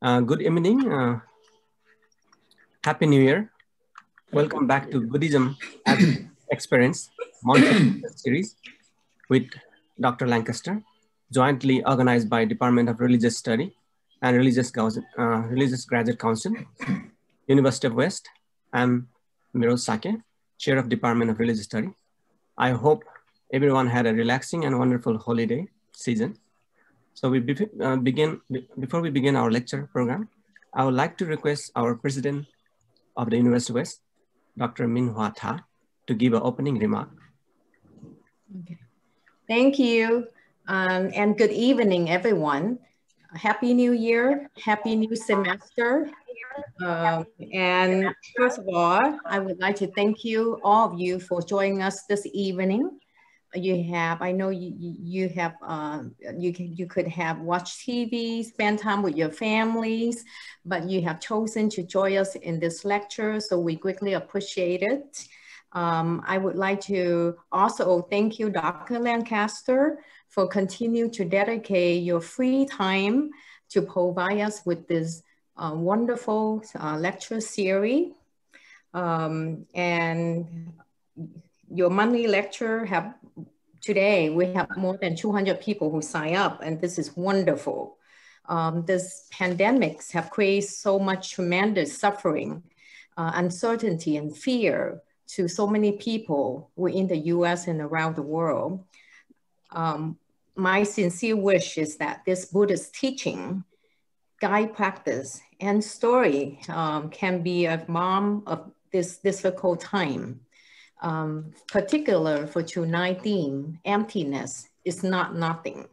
Good evening. Happy New Year. Welcome back to Buddhism as an Experience monthly series with Dr. Lancaster, jointly organized by Department of Religious Study and Religious Graduate Council, University of West. I'm Miro Sake, Chair of Department of Religious Study. I hope everyone had a relaxing and wonderful holiday season. So before we begin our lecture program, I would like to request our President of the University of West, Dr. Min Hua Tha, to give an opening remark. Okay. Thank you, and good evening, everyone. Happy New Year, happy new semester. And first of all, I would like to thank you, all of you, for joining us this evening. I know you could have watched TV, spend time with your families, but you have chosen to join us in this lecture, so we greatly appreciate it. I would like to also thank you, Dr. Lancaster, for continuing to dedicate your free time to provide us with this wonderful lecture series. And your monthly lecture today, we have more than 200 people who sign up, and this is wonderful. This pandemics have created so much tremendous suffering, uncertainty and fear to so many people within the US and around the world. My sincere wish is that this Buddhist teaching, guide practice, and story can be a balm of this difficult time. Particular for tonight's theme, emptiness is not nothing.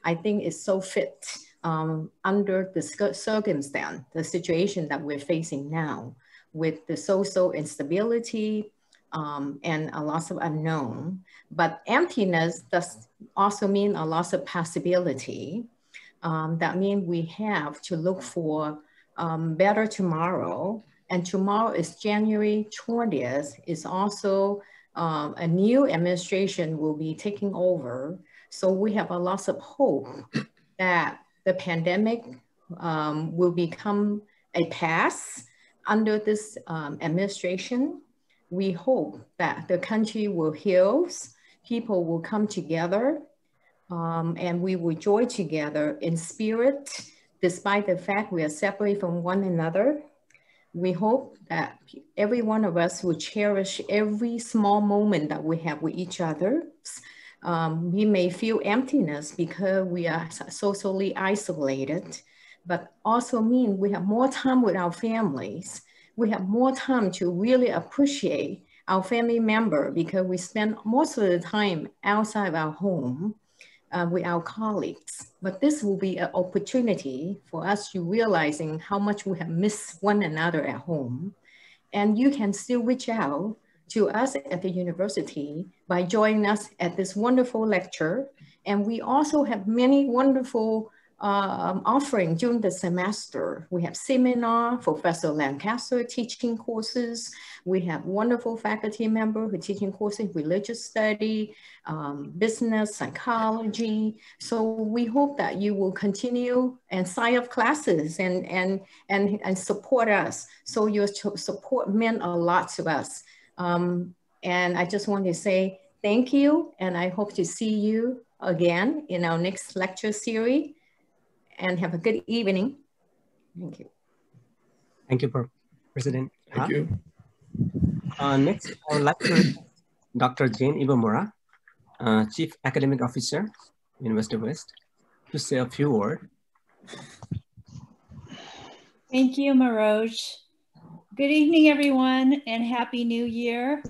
I think it's so fit under the circumstance, the situation that we're facing now with the social instability and a loss of unknown. But emptiness does also mean a loss of possibility. That means we have to look for better tomorrow. And tomorrow is January 20th. It's also a new administration will be taking over. So we have a lot of hope that the pandemic will become a past under this administration. We hope that the country will heal, people will come together, and we will join together in spirit, despite the fact we are separate from one another. We hope that every one of us will cherish every small moment that we have with each other. We may feel emptiness because we are socially isolated, but also mean we have more time with our families. We have more time to really appreciate our family member because we spend most of the time outside our home with our colleagues. But this will be an opportunity for us to realizing how much we have missed one another at home. And you can still reach out to us at the university by joining us at this wonderful lecture. And we also have many wonderful offering during the semester. We have seminar, Professor Lancaster teaching courses. We have wonderful faculty member who teaching courses, religious study, business, psychology. So we hope that you will continue and sign up classes and support us. So your support meant a lot to us. And I just want to say thank you. And I hope to see you again in our next lecture series. And have a good evening. Thank you. Thank you, President. Thank you. Next, I would like to request Dr. Jane Ibamura, Chief Academic Officer, University of West, to say a few words. Thank you, Maroj. Good evening, everyone, and Happy New Year.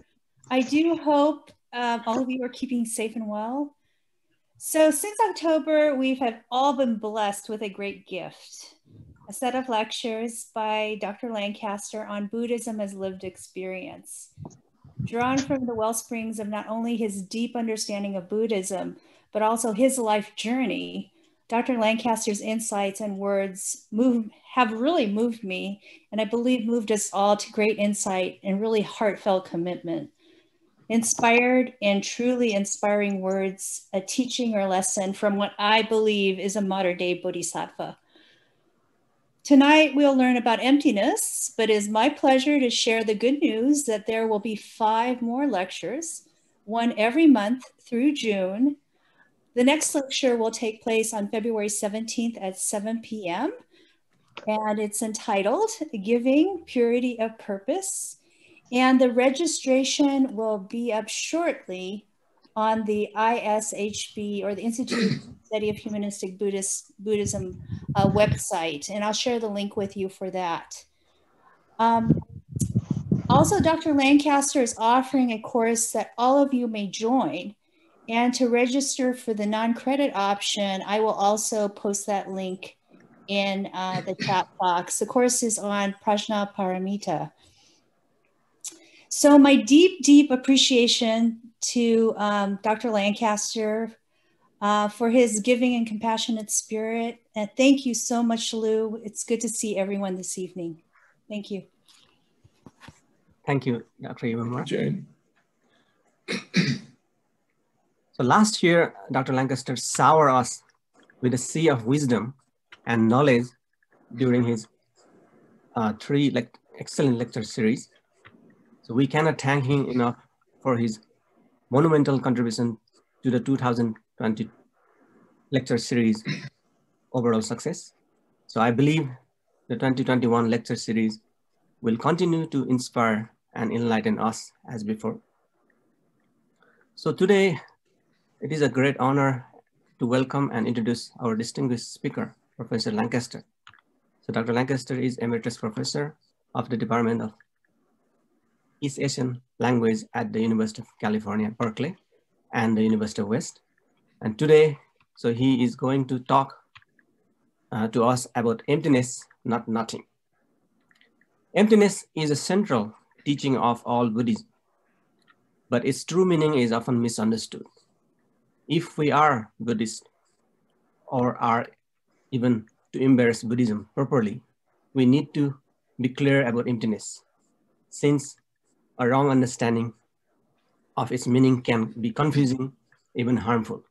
I do hope all of you are keeping safe and well. So since October, we have all been blessed with a great gift, a set of lectures by Dr. Lancaster on Buddhism as lived experience. Drawn from the wellsprings of not only his deep understanding of Buddhism, but also his life journey, Dr. Lancaster's insights and words have really moved me, and I believe moved us all to great insight and really heartfelt commitment. Inspired and truly inspiring words, a teaching or lesson from what I believe is a modern day bodhisattva. Tonight, we'll learn about emptiness, but it is my pleasure to share the good news that there will be 5 more lectures, one every month through June. The next lecture will take place on February 17th at 7 p.m. And it's entitled Giving Purity of Purpose. And the registration will be up shortly on the ISHB, or the Institute of Study of Humanistic Buddhism website. And I'll share the link with you for that. Also, Dr. Lancaster is offering a course that all of you may join. And to register for the non-credit option, I will also post that link in the chat box. The course is on Prajna Paramita. So my deep, deep appreciation to Dr. Lancaster for his giving and compassionate spirit. And thank you so much, Lou. It's good to see everyone this evening. Thank you. Thank you, Dr. Ivamura. Jane. So last year, Dr. Lancaster showered us with a sea of wisdom and knowledge during his 3 excellent lecture series. So we cannot thank him enough for his monumental contribution to the 2020 lecture series overall success. So I believe the 2021 lecture series will continue to inspire and enlighten us as before. So today, it is a great honor to welcome and introduce our distinguished speaker, Professor Lancaster. So Dr. Lancaster is Emeritus Professor of the Department of East Asian Language at the University of California, Berkeley, and the University of West. And today, so he is going to talk to us about emptiness, not nothing. Emptiness is a central teaching of all Buddhism, but its true meaning is often misunderstood. If we are Buddhist, or are even to embrace Buddhism properly, we need to be clear about emptiness, since a wrong understanding of its meaning can be confusing, even harmful.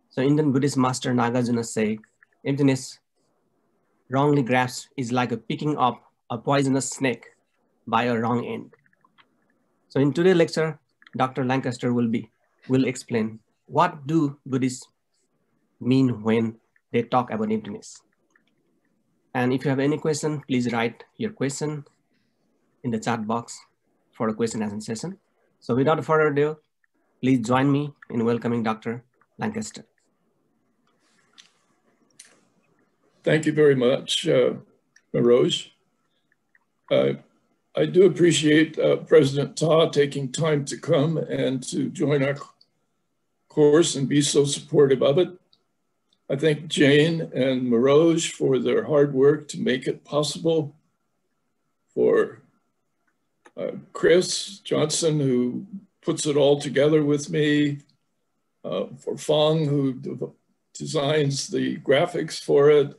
So Indian Buddhist master Nagarjuna say, emptiness wrongly grasped is like a picking up a poisonous snake by a wrong end. So in today's lecture, Dr. Lancaster will explain what do Buddhists mean when they talk about emptiness. And if you have any question, please write your question in the chat box for a question answer session. So without further ado, please join me in welcoming Dr. Lancaster. Thank you very much, Maroj. I do appreciate President Ta taking time to come and to join our course and be so supportive of it. I thank Jane and Maroj for their hard work to make it possible, for Chris Johnson, who puts it all together with me, for Fong, who designs the graphics for it,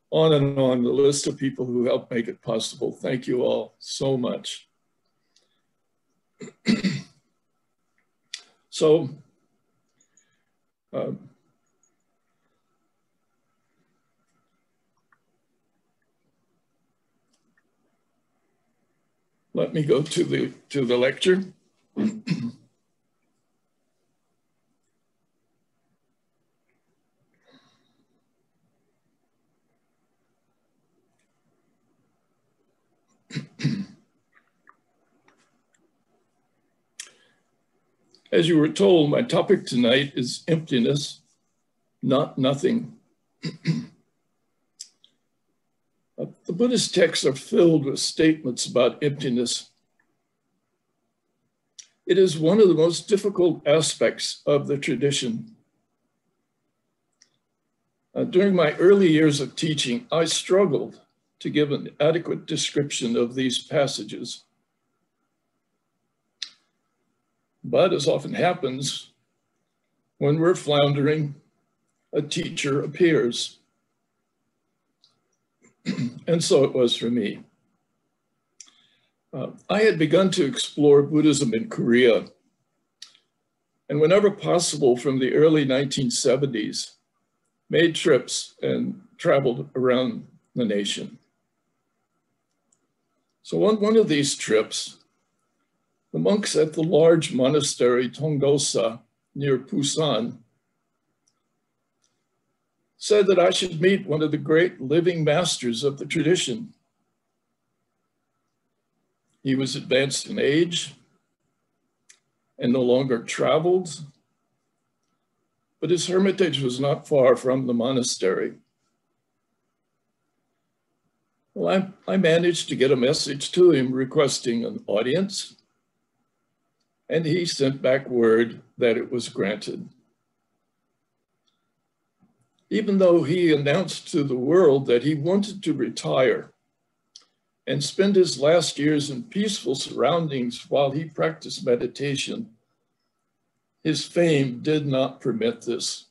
on and on, the list of people who helped make it possible. Thank you all so much. So, let me go to the lecture. As you were told, my topic tonight is emptiness, not nothing. The Buddhist texts are filled with statements about emptiness. It is one of the most difficult aspects of the tradition. During my early years of teaching, I struggled to give an adequate description of these passages. But as often happens, when we're floundering, a teacher appears. And so it was for me. I had begun to explore Buddhism in Korea. And whenever possible from the early 1970s, made trips and traveled around the nation. So on one of these trips, the monks at the large monastery Tongdosa near Busan said that I should meet one of the great living masters of the tradition. He was advanced in age and no longer traveled, but his hermitage was not far from the monastery. Well, I managed to get a message to him requesting an audience, and he sent back word that it was granted. Even though he announced to the world that he wanted to retire and spend his last years in peaceful surroundings while he practiced meditation, his fame did not permit this.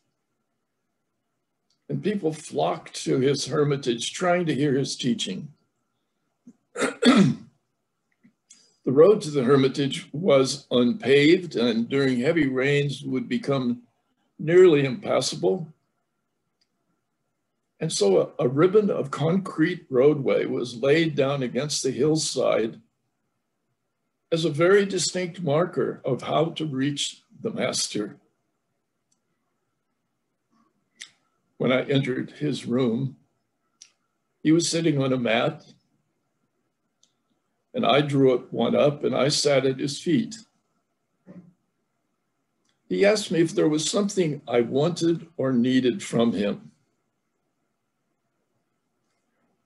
And people flocked to his hermitage trying to hear his teaching. The road to the hermitage was unpaved and during heavy rains would become nearly impassable. And so a ribbon of concrete roadway was laid down against the hillside as a very distinct marker of how to reach the master. When I entered his room, he was sitting on a mat, and I drew one up and I sat at his feet. He asked me if there was something I wanted or needed from him.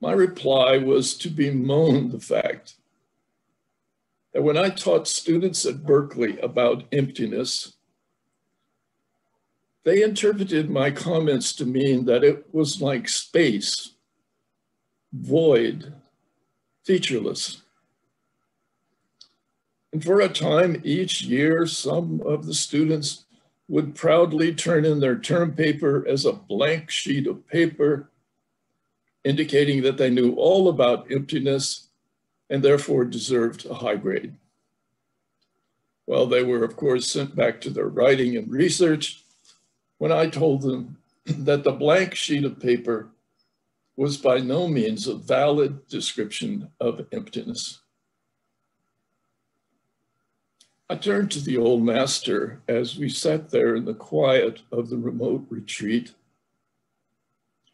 My reply was to bemoan the fact that when I taught students at Berkeley about emptiness, they interpreted my comments to mean that it was like space, void, featureless. And for a time each year, some of the students would proudly turn in their term paper as a blank sheet of paper, indicating that they knew all about emptiness and therefore deserved a high grade. Well, they were, of course, sent back to their writing and research when I told them that the blank sheet of paper was by no means a valid description of emptiness. I turned to the old master as we sat there in the quiet of the remote retreat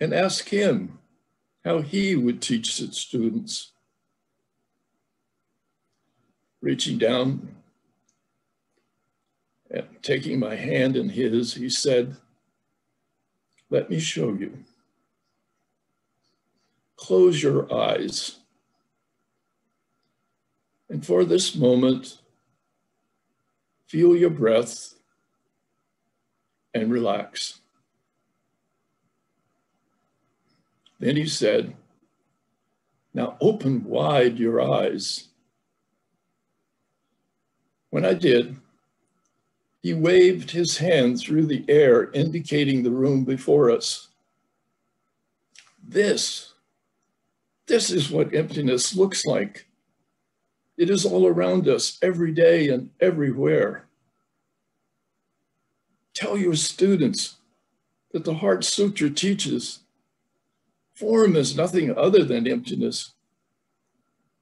and asked him how he would teach his students. Reaching down and taking my hand in his, he said, "Let me show you. Close your eyes. And for this moment, feel your breath and relax." Then he said, "Now open wide your eyes." When I did, he waved his hand through the air, indicating the room before us. This is what emptiness looks like. It is all around us every day and everywhere. Tell your students that the Heart Sutra teaches form is nothing other than emptiness,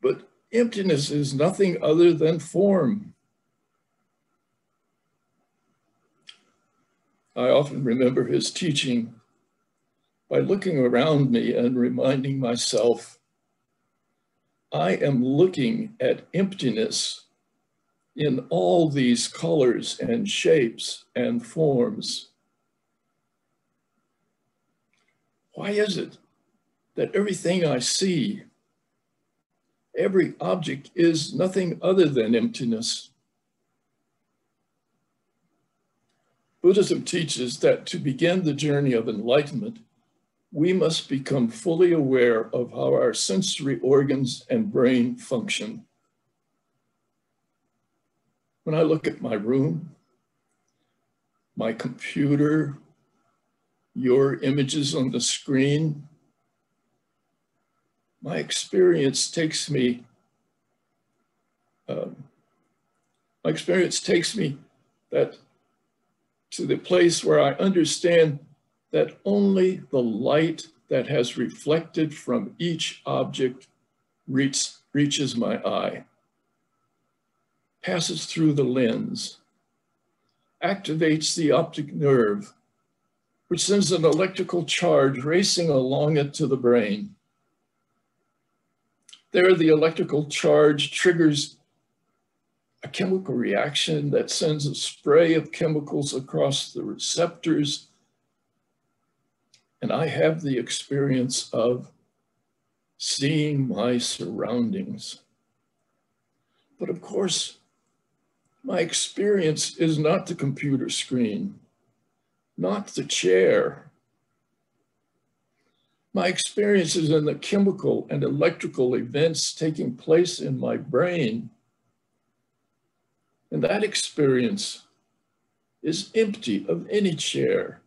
but emptiness is nothing other than form. I often remember his teaching by looking around me and reminding myself, I am looking at emptiness in all these colors and shapes and forms. Why is it that everything I see, every object is nothing other than emptiness? Buddhism teaches that to begin the journey of enlightenment, we must become fully aware of how our sensory organs and brain function. When I look at my room, my computer, your images on the screen, my experience takes me that to the place where I understand that only the light that has reflected from each object reaches reaches my eye, passes through the lens, activates the optic nerve, which sends an electrical charge racing along it to the brain. There, the electrical charge triggers a chemical reaction that sends a spray of chemicals across the receptors, and I have the experience of seeing my surroundings. But of course, my experience is not the computer screen, not the chair. My experience is in the chemical and electrical events taking place in my brain. And that experience is empty of any chair,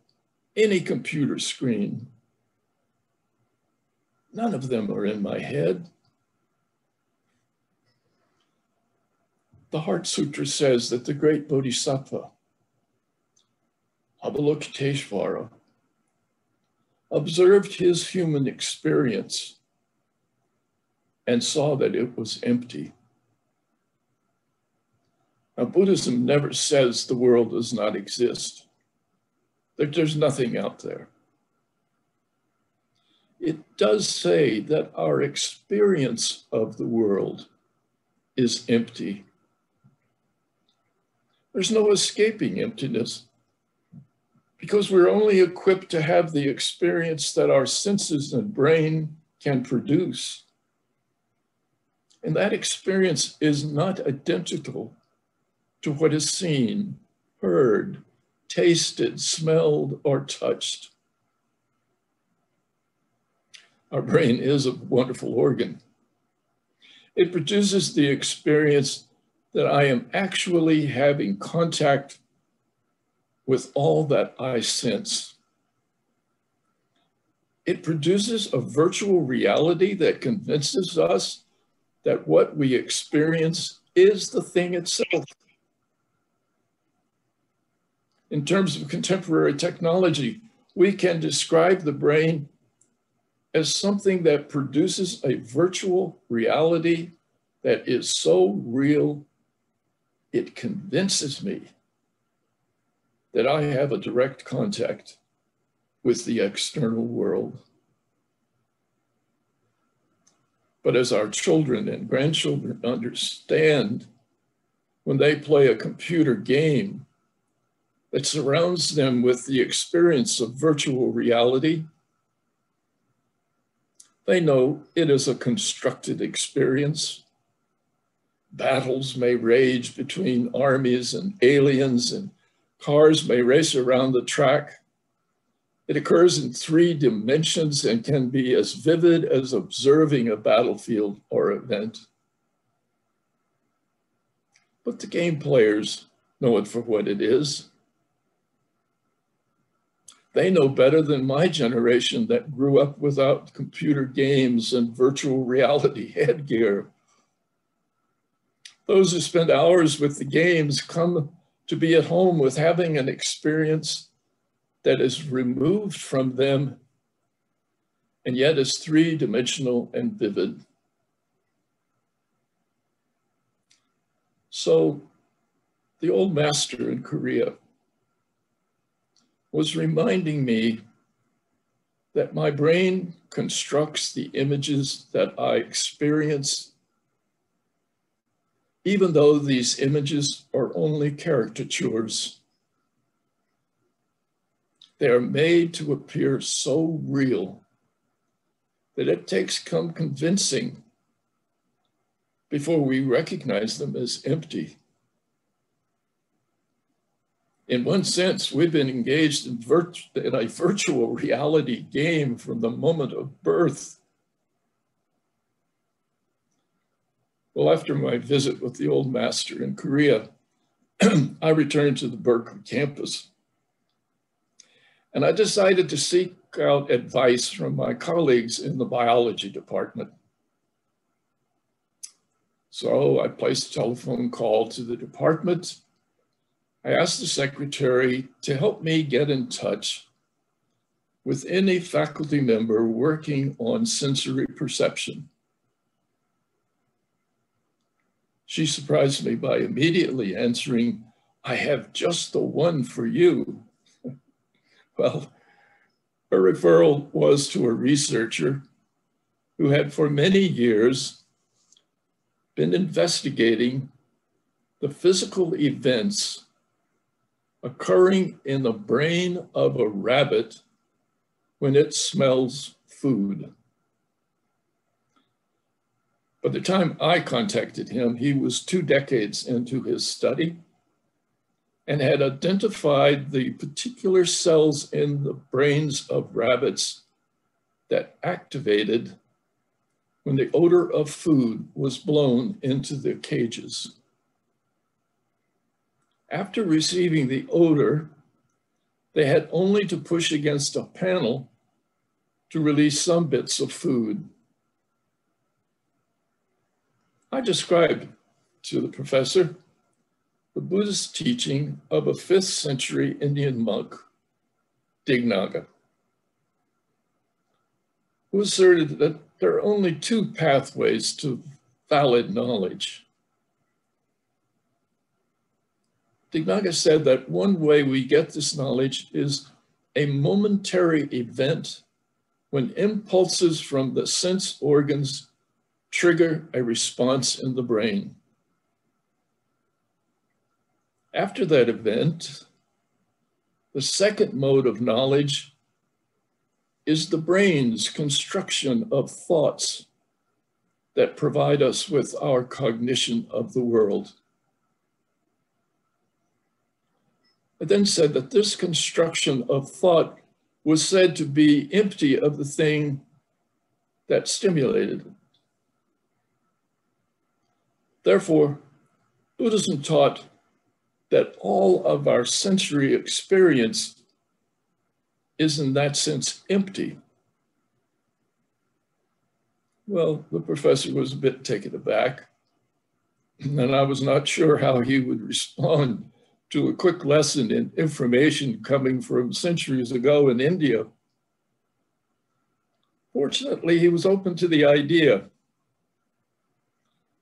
any computer screen. None of them are in my head. The Heart Sutra says that the great Bodhisattva, Avalokiteshvara, observed his human experience and saw that it was empty. Now, Buddhism never says the world does not exist, that there's nothing out there. It does say that our experience of the world is empty. There's no escaping emptiness because we're only equipped to have the experience that our senses and brain can produce. And that experience is not identical to what is seen, heard, tasted, smelled, or touched. Our brain is a wonderful organ. It produces the experience that I am actually having contact with all that I sense. It produces a virtual reality that convinces us that what we experience is the thing itself. In terms of contemporary technology, we can describe the brain as something that produces a virtual reality that is so real, it convinces me that I have a direct contact with the external world. But as our children and grandchildren understand, when they play a computer game that surrounds them with the experience of virtual reality, they know it is a constructed experience. Battles may rage between armies and aliens, and cars may race around the track. It occurs in 3 dimensions and can be as vivid as observing a battlefield or event. But the game players know it for what it is. They know better than my generation that grew up without computer games and virtual reality headgear. Those who spend hours with the games come to be at home with having an experience that is removed from them and yet is 3-dimensional and vivid. So the old master in Korea was reminding me that my brain constructs the images that I experience, even though these images are only caricatures. They are made to appear so real that it takes some convincing before we recognize them as empty. In one sense, we've been engaged in a virtual reality game from the moment of birth. Well, after my visit with the old master in Korea, I returned to the Berkeley campus. And I decided to seek out advice from my colleagues in the biology department. So I placed a telephone call to the department. I asked the secretary to help me get in touch with any faculty member working on sensory perception. She surprised me by immediately answering, "I have just the one for you." Well, her referral was to a researcher who had for many years been investigating the physical events occurring in the brain of a rabbit when it smells food. By the time I contacted him, he was 2 decades into his study and had identified the particular cells in the brains of rabbits that activated when the odor of food was blown into the cages. After receiving the odor, they had only to push against a panel to release some bits of food. I described to the professor the Buddhist teaching of a 5th century Indian monk, Dignaga, who asserted that there are only 2 pathways to valid knowledge. Dignaga said that one way we get this knowledge is a momentary event when impulses from the sense organs trigger a response in the brain. After that event, the second mode of knowledge is the brain's construction of thoughts that provide us with our cognition of the world. I then said that this construction of thought was said to be empty of the thing that stimulated it. Therefore, Buddhism taught that all of our sensory experience is in that sense empty. Well, the professor was a bit taken aback, and I was not sure how he would respond to a quick lesson in information coming from centuries ago in India. Fortunately, he was open to the idea,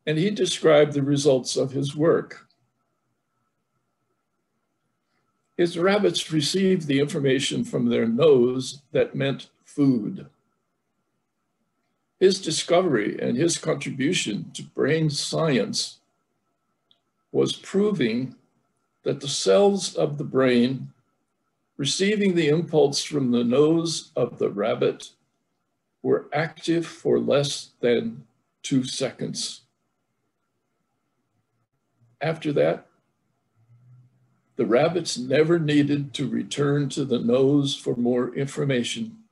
and he described the results of his work. His rabbits received the information from their nose that meant food. His discovery and his contribution to brain science was proving that the cells of the brain receiving the impulse from the nose of the rabbit were active for less than 2 seconds. After that, the rabbits never needed to return to the nose for more information.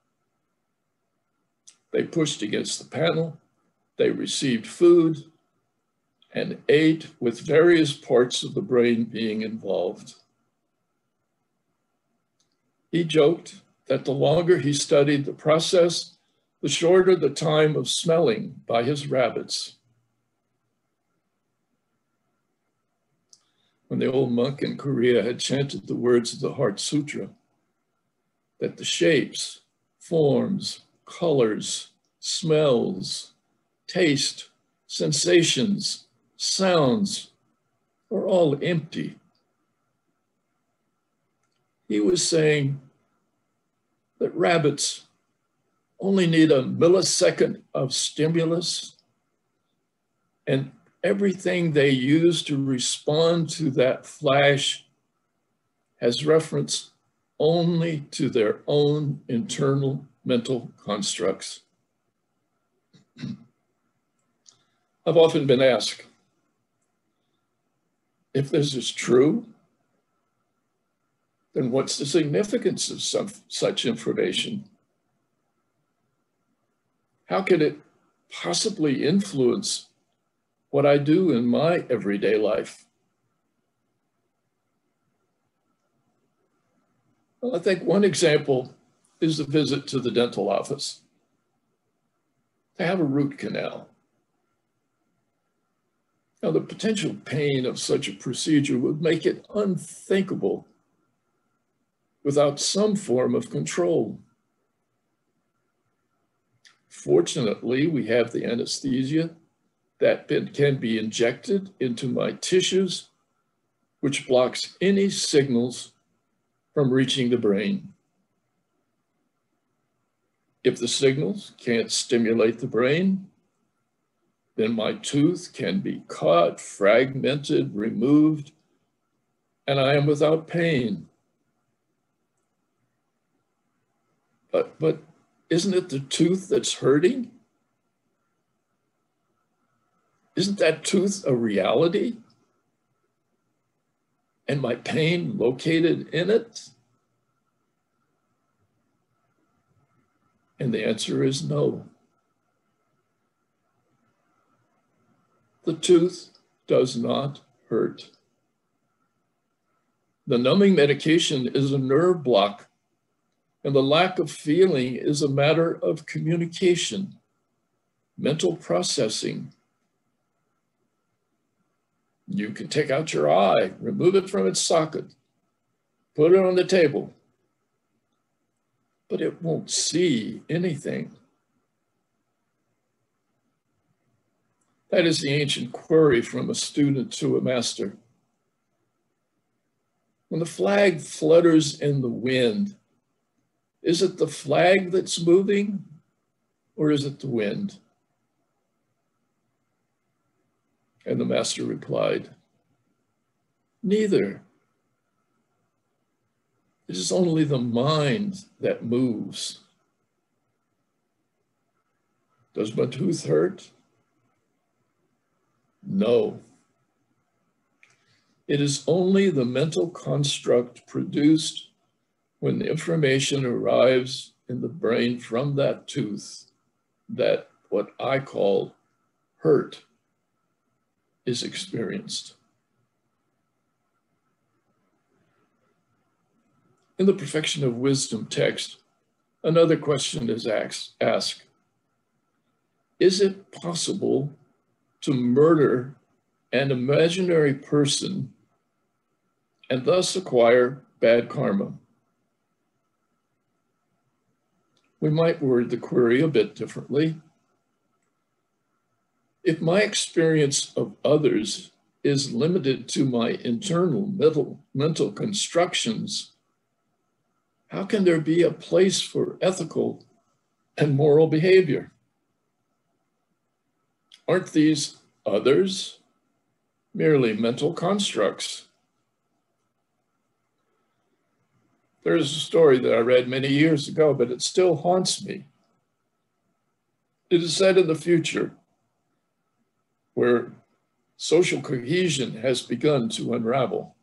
They pushed against the panel, they received food, and ate with various parts of the brain being involved. He joked that the longer he studied the process, the shorter the time of smelling by his rabbits. When the old monk in Korea had chanted the words of the Heart Sutra, that the shapes, forms, colors, smells, taste, sensations, sounds are all empty. He was saying that rabbits only need a millisecond of stimulus, and everything they use to respond to that flash has reference only to their own internal mental constructs. I've often been asked, if this is true, then what's the significance of such information? How could it possibly influence what I do in my everyday life? Well, I think one example is the visit to the dental office to have a root canal. Now, the potential pain of such a procedure would make it unthinkable without some form of control. Fortunately, we have the anesthesia that can be injected into my tissues, which blocks any signals from reaching the brain. If the signals can't stimulate the brain, then my tooth can be cut, fragmented, removed, and I am without pain. But isn't it the tooth that's hurting? Isn't that tooth a reality? And my pain located in it? And the answer is no. The tooth does not hurt. The numbing medication is a nerve block, and the lack of feeling is a matter of communication, mental processing. You can take out your eye, remove it from its socket, put it on the table, but it won't see anything. That is the ancient query from a student to a master. When the flag flutters in the wind, is it the flag that's moving, or is it the wind? And the master replied, neither. It is only the mind that moves. Does my tooth hurt? No. It is only the mental construct produced when the information arrives in the brain from that tooth that what I call hurt is experienced. In the Perfection of Wisdom text, another question is asked. Is it possible to murder an imaginary person and thus acquire bad karma? We might word the query a bit differently. If my experience of others is limited to my internal mental constructions, how can there be a place for ethical and moral behavior? Aren't these others merely mental constructs? There's a story that I read many years ago, but it still haunts me. It is said in the future, where social cohesion has begun to unravel.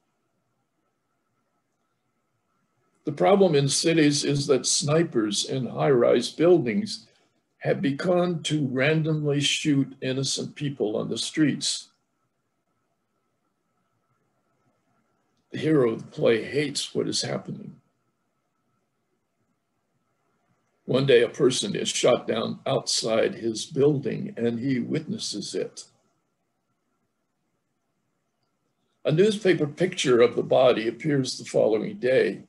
The problem in cities is that snipers in high-rise buildings have begun to randomly shoot innocent people on the streets. The hero of the play hates what is happening. One day, a person is shot down outside his building and he witnesses it. A newspaper picture of the body appears the following day.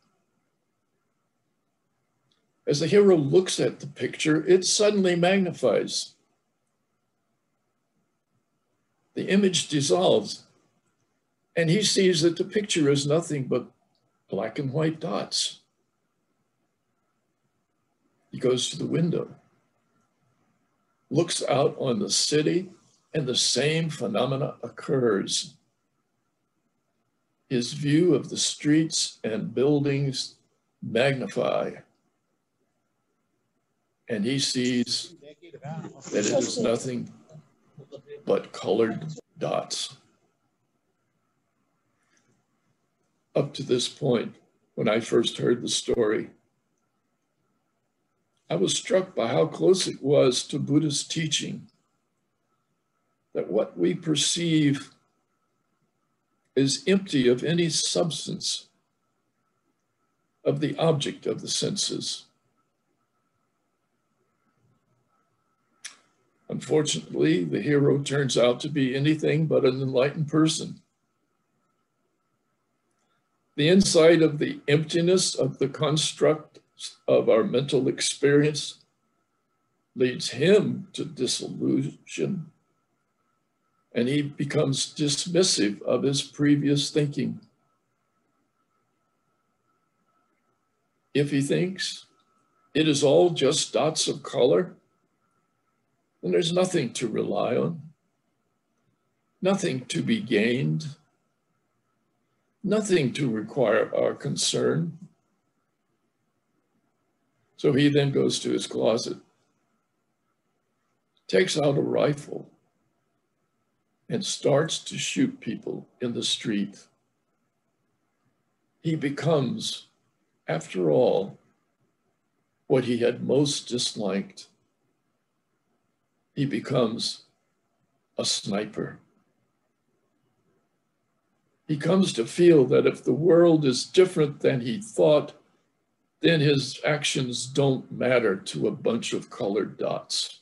As the hero looks at the picture, it suddenly magnifies. The image dissolves, and he sees that the picture is nothing but black and white dots. He goes to the window, looks out on the city, and the same phenomena occurs. His view of the streets and buildings magnify, and he sees that it is nothing but colored dots. Up to this point, when I first heard the story, I was struck by how close it was to Buddhist teaching, that what we perceive is empty of any substance of the object of the senses. Unfortunately, the hero turns out to be anything but an enlightened person. The insight of the emptiness of the construct of our mental experience leads him to disillusion, and he becomes dismissive of his previous thinking. If he thinks it is all just dots of color, then there's nothing to rely on, nothing to be gained, nothing to require our concern. So he then goes to his closet, takes out a rifle, and starts to shoot people in the street. He becomes, after all, what he had most disliked. He becomes a sniper. He comes to feel that if the world is different than he thought, then his actions don't matter to a bunch of colored dots.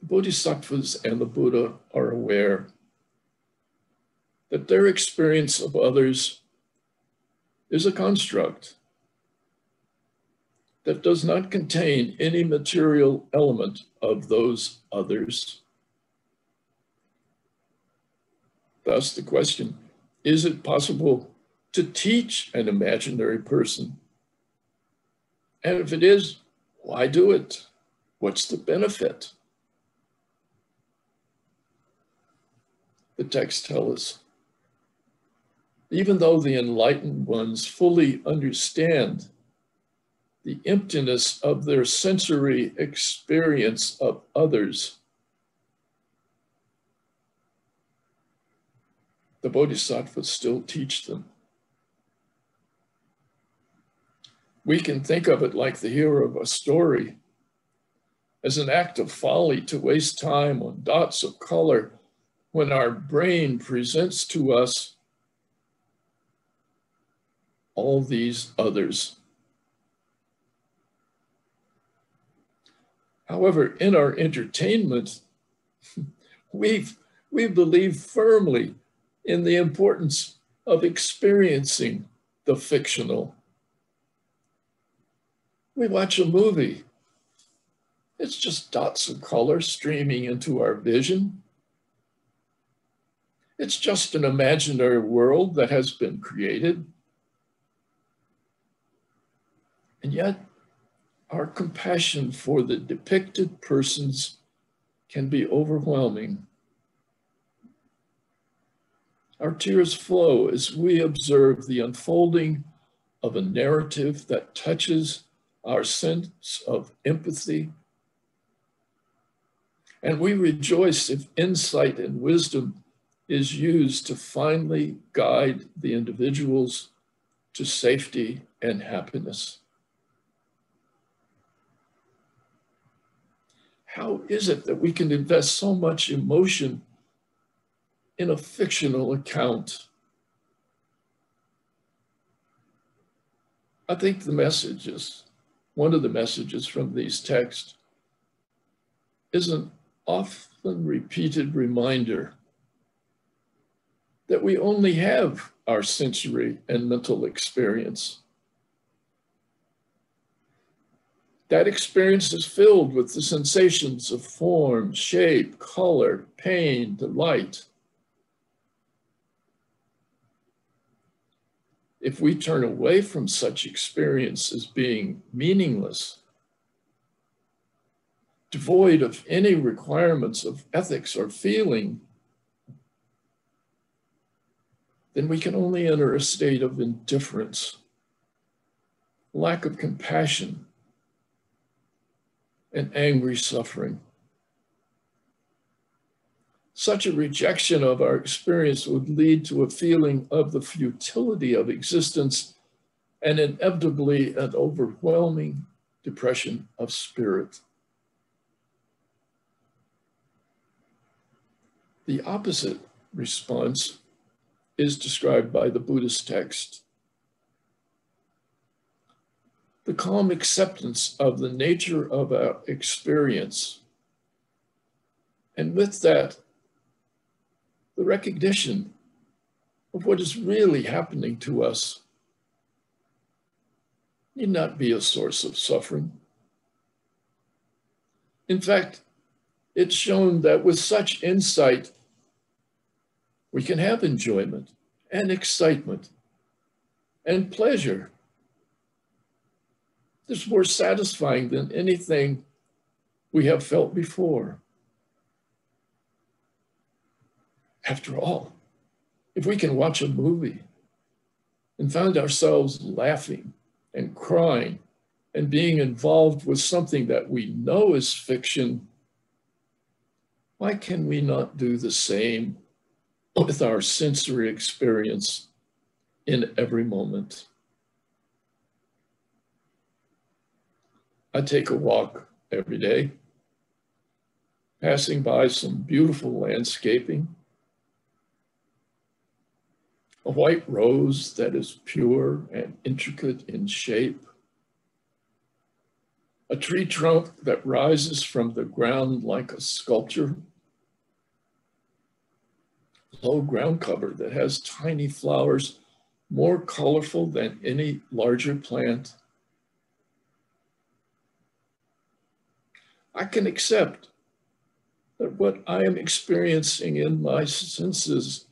The Bodhisattvas and the Buddha are aware that their experience of others is a construct that does not contain any material element of those others. Thus the question, is it possible to teach an imaginary person? And if it is, why do it? What's the benefit? The texts tell us, even though the enlightened ones fully understand the emptiness of their sensory experience of others, the Bodhisattvas still teach them. We can think of it like the hero of a story, as an act of folly to waste time on dots of color when our brain presents to us all these others. However, in our entertainment, we believe firmly in the importance of experiencing the fictional. We watch a movie. It's just dots of color streaming into our vision. It's just an imaginary world that has been created. And yet, our compassion for the depicted persons can be overwhelming. Our tears flow as we observe the unfolding of a narrative that touches our sense of empathy. And we rejoice if insight and wisdom is used to finally guide the individuals to safety and happiness. How is it that we can invest so much emotion in a fictional account? I think the messages, one of the messages from these texts, is an often repeated reminder that we only have our sensory and mental experience. That experience is filled with the sensations of form, shape, color, pain, delight. If we turn away from such experience as being meaningless, devoid of any requirements of ethics or feeling, then we can only enter a state of indifference, lack of compassion, and angry suffering. Such a rejection of our experience would lead to a feeling of the futility of existence and inevitably an overwhelming depression of spirit. The opposite response is described by the Buddhist text. The calm acceptance of the nature of our experience, and with that, the recognition of what is really happening to us, need not be a source of suffering. In fact, It's shown that with such insight, we can have enjoyment and excitement and pleasure. It's more satisfying than anything we have felt before. After all, if we can watch a movie and find ourselves laughing and crying and being involved with something that we know is fiction, why can we not do the same with our sensory experience in every moment? I take a walk every day, passing by some beautiful landscaping, a white rose that is pure and intricate in shape, a tree trunk that rises from the ground like a sculpture, low ground cover that has tiny flowers more colorful than any larger plant. I can accept that what I am experiencing in my senses,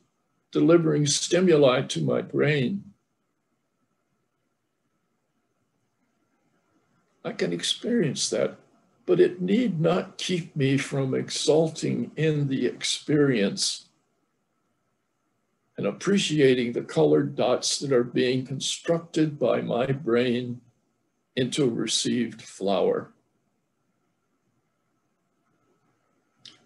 delivering stimuli to my brain, I can experience that, but it need not keep me from exulting in the experience and appreciating the colored dots that are being constructed by my brain into a received flower.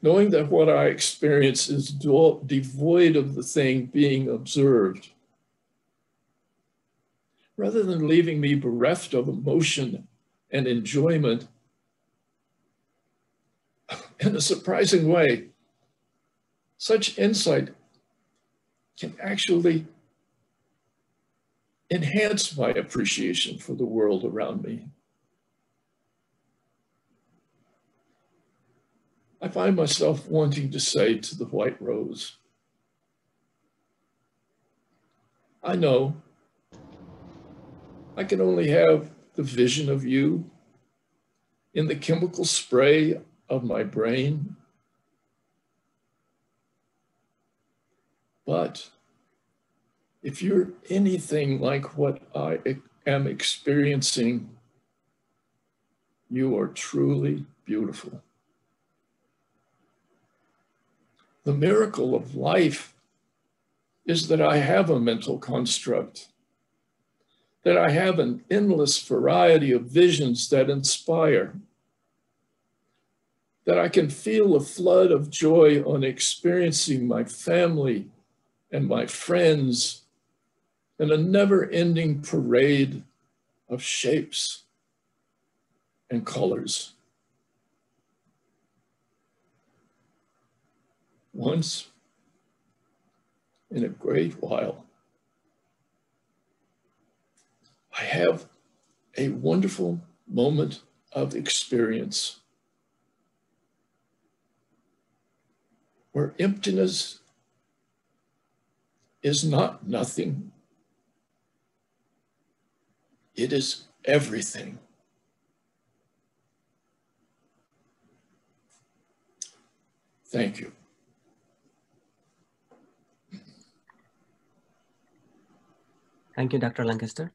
Knowing that what I experience is devoid of the thing being observed, rather than leaving me bereft of emotion and enjoyment, in a surprising way, such insight can actually enhance my appreciation for the world around me. I find myself wanting to say to the white rose, I know I can only have the vision of you in the chemical spray of my brain, but if you're anything like what I am experiencing, you are truly beautiful. The miracle of life is that I have a mental construct, that I have an endless variety of visions that inspire, that I can feel a flood of joy on experiencing my family and my friends in a never-ending parade of shapes and colors. Once in a great while, I have a wonderful moment of experience where emptiness is not nothing. It is everything. Thank you. Thank you, Dr. Lancaster.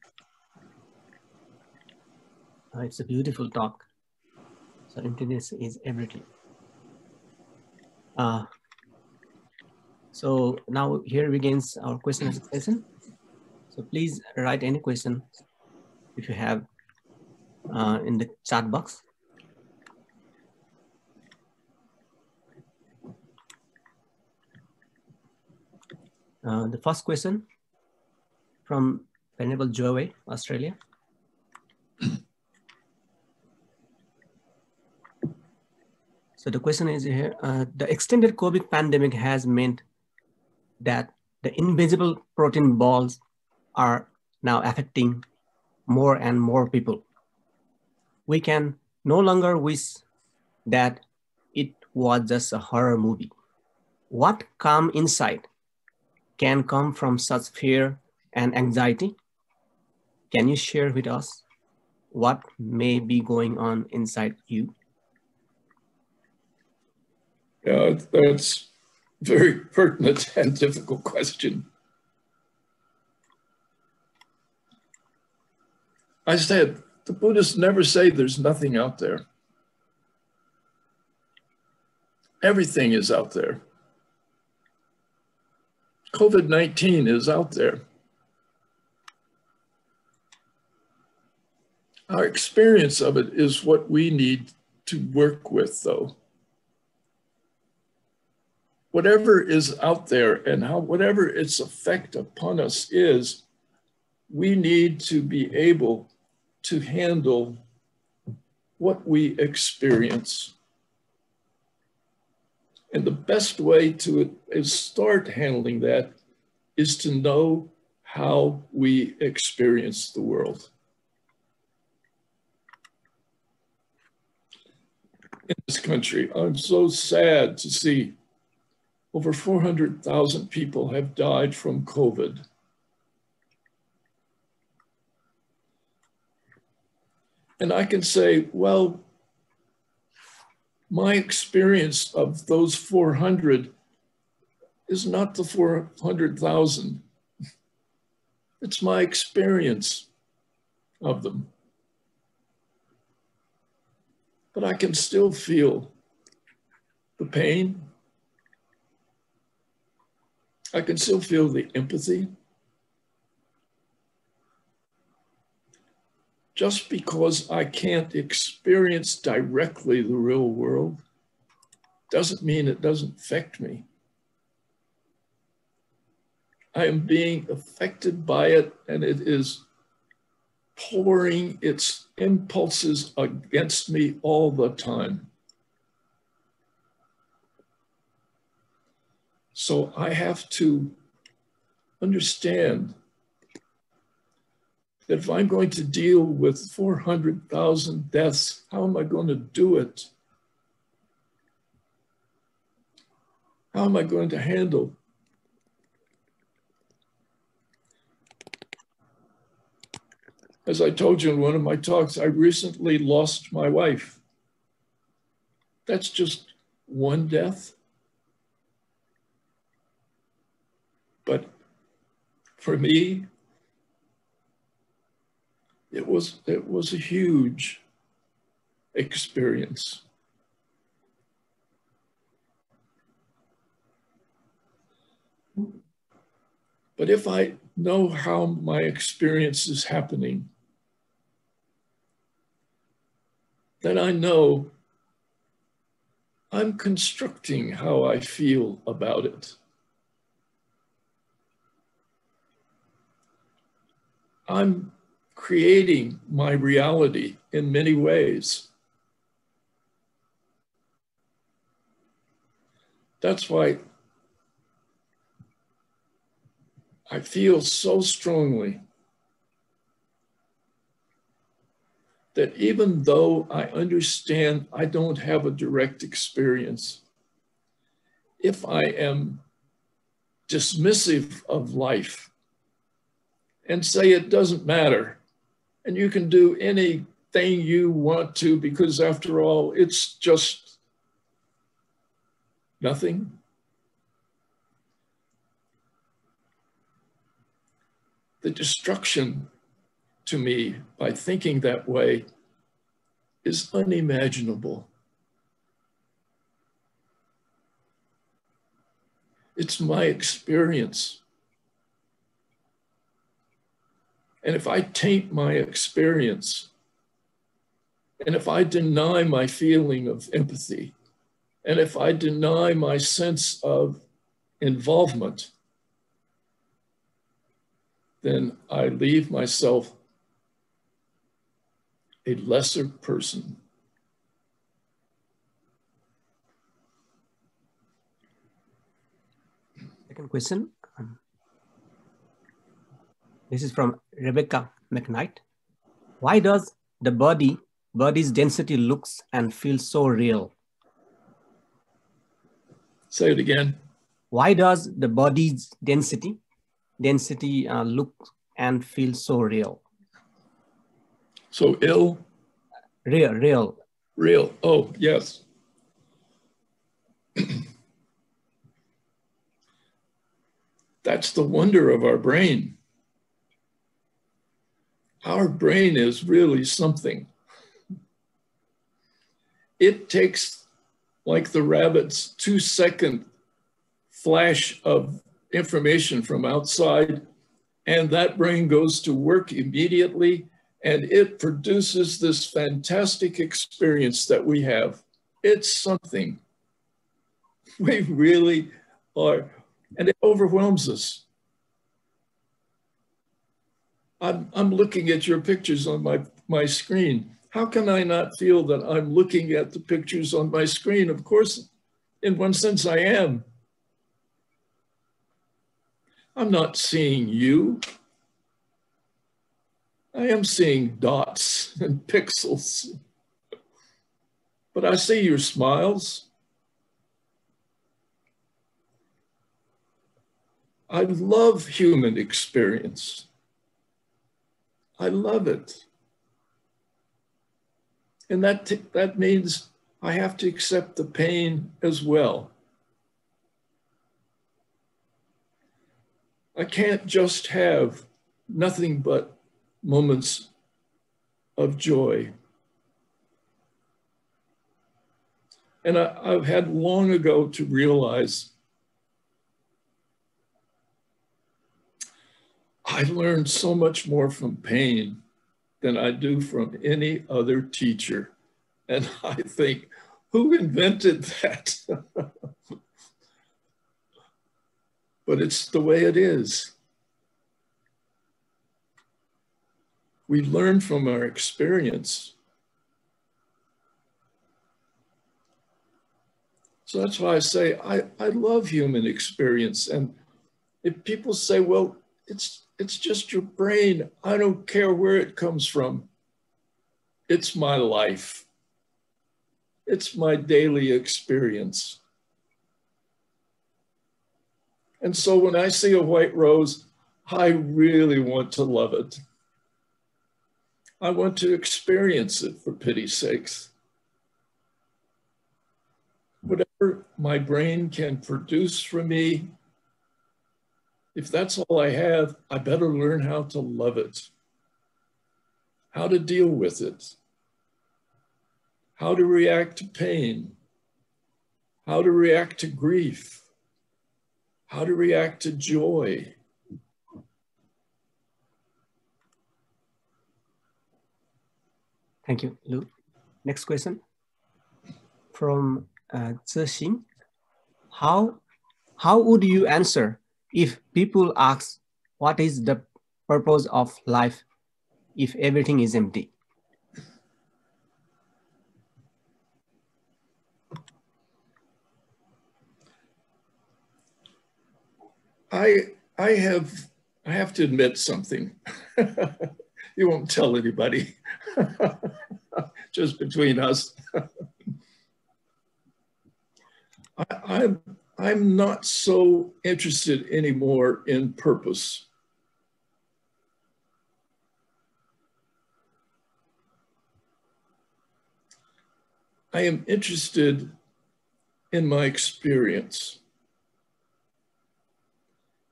It's a beautiful talk. So emptiness is everything. So now here begins our question and answer session. So please write any question if you have in the chat box. The first question from Venerable Joey, Australia. So the question is here, the extended COVID pandemic has meant that the invisible protein balls are now affecting more and more people. We can no longer wish that it was just a horror movie. What calm insight can come from such fear and anxiety? Can you share with us what may be going on inside you? Yeah, that's a very pertinent and difficult question. I said, the Buddhists never say there's nothing out there. Everything is out there. COVID-19 is out there. Our experience of it is what we need to work with, though. Whatever is out there and whatever its effect upon us is, we need to be able to handle what we experience. And the best way to start handling that is to know how we experience the world. In this country, I'm so sad to see over 400,000 people have died from COVID. And I can say, well, my experience of those 400 is not the 400,000. It's my experience of them. But I can still feel the pain. I can still feel the empathy. Just because I can't experience directly the real world doesn't mean it doesn't affect me. I am being affected by it, and it is pouring its impulses against me all the time. So I have to understand that if I'm going to deal with 400,000 deaths, how am I going to do it? How am I going to handle? As I told you in one of my talks, I recently lost my wife. That's just one death. But for me, it was a huge experience. But if I know how my experience is happening, then I know I'm constructing how I feel about it. I'm creating my reality in many ways. That's why I feel so strongly that even though I understand I don't have a direct experience, if I am dismissive of life and say it doesn't matter, and you can do anything you want to because after all, it's just nothing. The destruction to me by thinking that way is unimaginable. It's my experience. And if I taint my experience, and if I deny my feeling of empathy, and if I deny my sense of involvement, then I leave myself a lesser person. Second question. This is from Rebecca McKnight. Why does the body's density looks and feels so real? Say it again. Why does the body's density look and feel so real? So ill? Real. Real. Oh, yes. That's the wonder of our brain. Our brain is really something. It takes, like the rabbit's 2-second flash of information from outside, and that brain goes to work immediately, and it produces this fantastic experience that we have. It's something. We really are, and it overwhelms us. I'm looking at your pictures on my screen. How can I not feel that I'm looking at the pictures on my screen? Of course, in one sense I am. I'm not seeing you. I am seeing dots and pixels. But I see your smiles. I love human experience. I love it. And that means I have to accept the pain as well. I can't just have nothing but moments of joy. And I've had long ago to realize I learned so much more from pain than I do from any other teacher. And I think, who invented that? But it's the way it is. We learn from our experience. So that's why I say I love human experience. And if people say, well, it's just your brain, I don't care where it comes from. It's my life. It's my daily experience. And so when I see a white rose, I really want to love it. I want to experience it, for pity's sakes. Whatever my brain can produce for me, if that's all I have, I better learn how to love it, how to deal with it, how to react to pain, how to react to grief, how to react to joy. Thank you, Lou. Next question from Zexing. How would you answer if people ask, what is the purpose of life if everything is empty? I have to admit something. You won't tell anybody, just between us. I'm not so interested anymore in purpose. I am interested in my experience.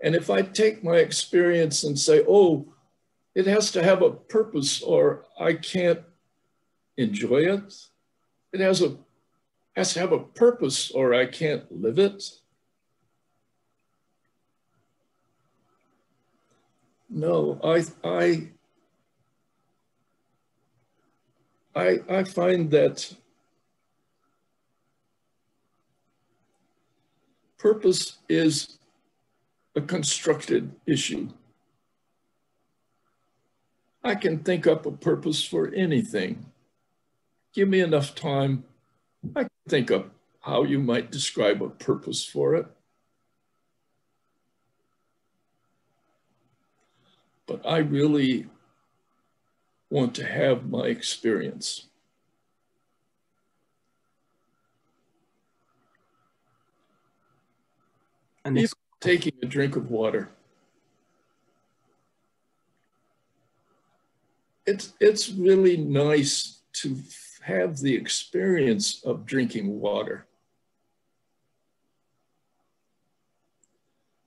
And if I take my experience and say, oh, it has to have a purpose or I can't enjoy it, it has to have a purpose or I can't live it. No, I find that purpose is a constructed issue. I can think up a purpose for anything. Give me enough time, I can think up how you might describe a purpose for it. But I really want to have my experience. And Even taking a drink of water. It's really nice to have the experience of drinking water.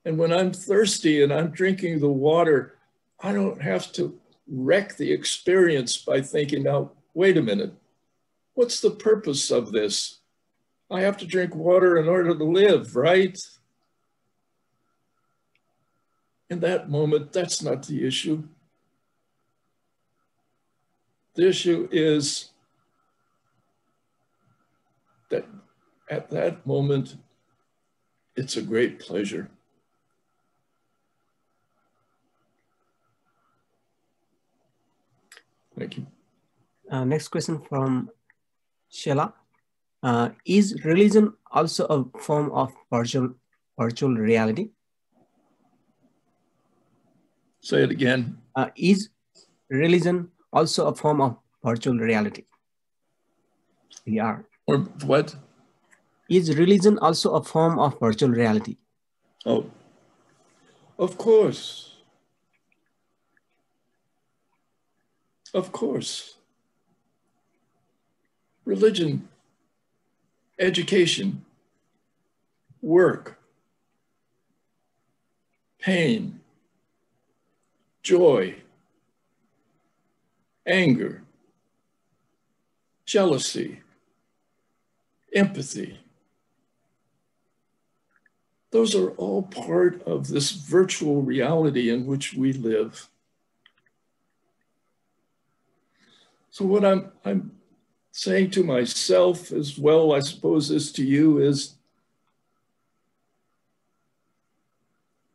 And when I'm thirsty and I'm drinking the water, I don't have to wreck the experience by thinking, now, wait a minute, what's the purpose of this? I have to drink water in order to live, right? In that moment, that's not the issue. The issue is that at that moment, it's a great pleasure. Thank you. Next question from Sheila. Is religion also a form of virtual reality? Say it again. Is religion also a form of virtual reality? VR. Or what? Is religion also a form of virtual reality? Oh, of course. Of course. Religion, education, work, pain, joy, anger, jealousy, empathy. Those are all part of this virtual reality in which we live. So what I'm saying to myself as well, I suppose, as to you is,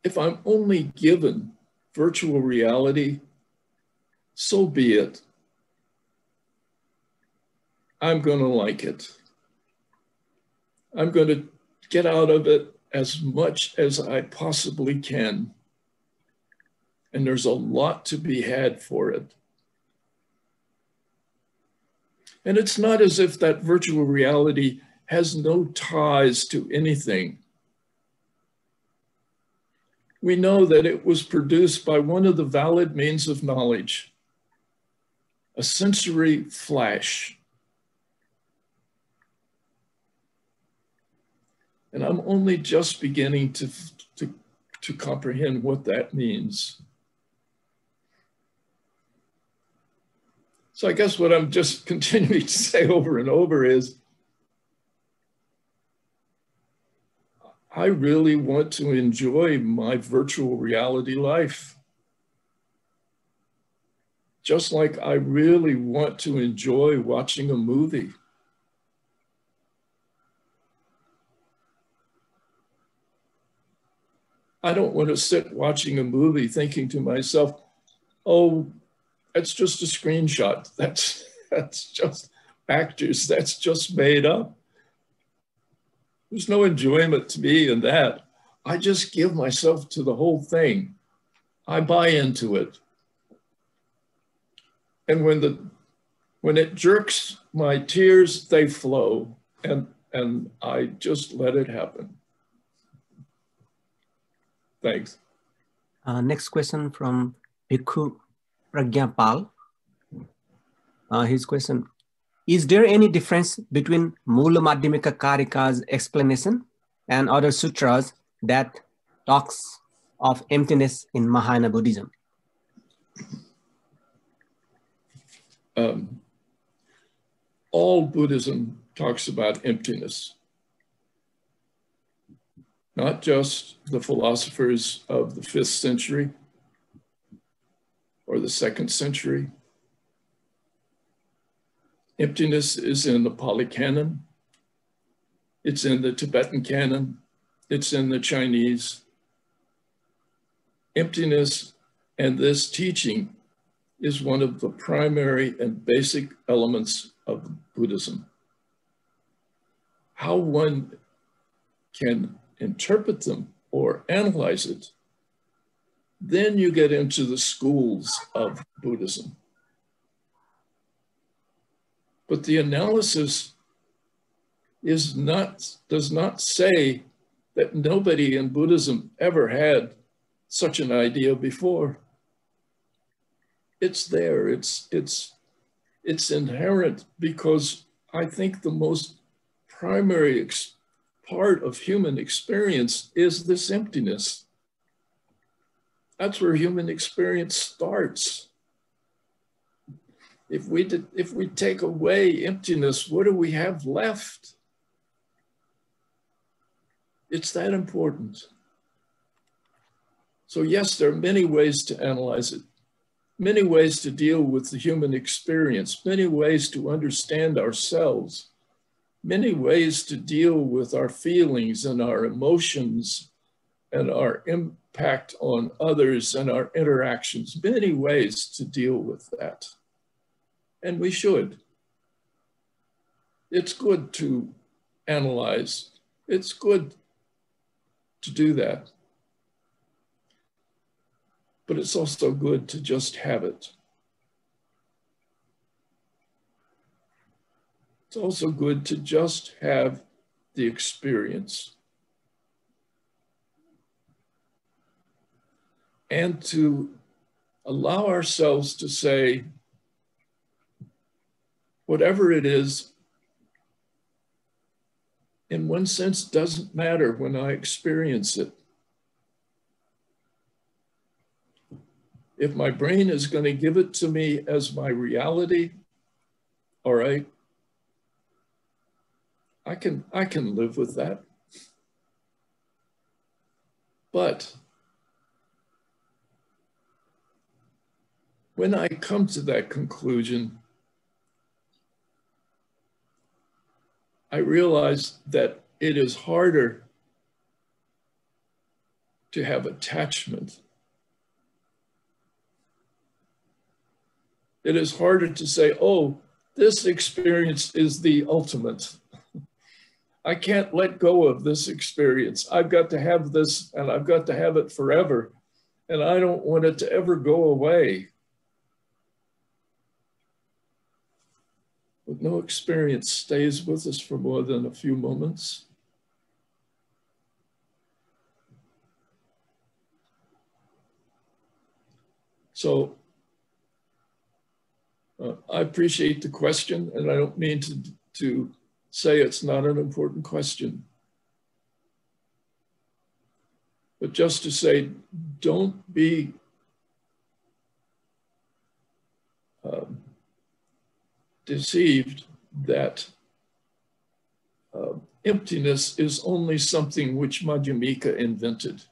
if I'm only given virtual reality, so be it. I'm going to like it. I'm going to get out of it as much as I possibly can. And there's a lot to be had for it. And it's not as if that virtual reality has no ties to anything. We know that it was produced by one of the valid means of knowledge, a sensory flash. And I'm only just beginning to comprehend what that means. So I guess what I'm just continuing to say over and over is, I really want to enjoy my virtual reality life. Just like I really want to enjoy watching a movie. I don't want to sit watching a movie thinking to myself, oh, that's just a screenshot. That's just actors. That's just made up. There's no enjoyment to me in that. I just give myself to the whole thing. I buy into it. And when it jerks my tears, they flow, and I just let it happen. Thanks. Next question from Bhikkhu Pragyapal. His question, is there any difference between Mula Madhyamika Karika's explanation and other sutras that talks of emptiness in Mahayana Buddhism? All Buddhism talks about emptiness. Not just the philosophers of the 5th century or the 2nd century. Emptiness is in the Pali Canon. It's in the Tibetan Canon. It's in the Chinese. Emptiness and this teaching is one of the primary and basic elements of Buddhism. How one can interpret them or analyze it, then you get into the schools of Buddhism. But the analysis does not say that nobody in Buddhism ever had such an idea before. It's there, it's inherent, because I think the most primary part of human experience is this emptiness. That's where human experience starts. If we take away emptiness, what do we have left? It's that important. So yes, there are many ways to analyze it, many ways to deal with the human experience, many ways to understand ourselves, many ways to deal with our feelings and our emotions and our impact on others and our interactions, many ways to deal with that. And we should. It's good to analyze. It's good to do that. But it's also good to just have it. It's also good to just have the experience. And to allow ourselves to say, whatever it is, in one sense, doesn't matter when I experience it. If my brain is going to give it to me as my reality, all right, I can live with that. But when I come to that conclusion, I realize that it is harder to have attachment. It is harder to say, oh, this experience is the ultimate. I can't let go of this experience. I've got to have this and I've got to have it forever. And I don't want it to ever go away. But no experience stays with us for more than a few moments. So I appreciate the question, and I don't mean to say it's not an important question. But just to say, don't be deceived that emptiness is only something which Madhyamika invented.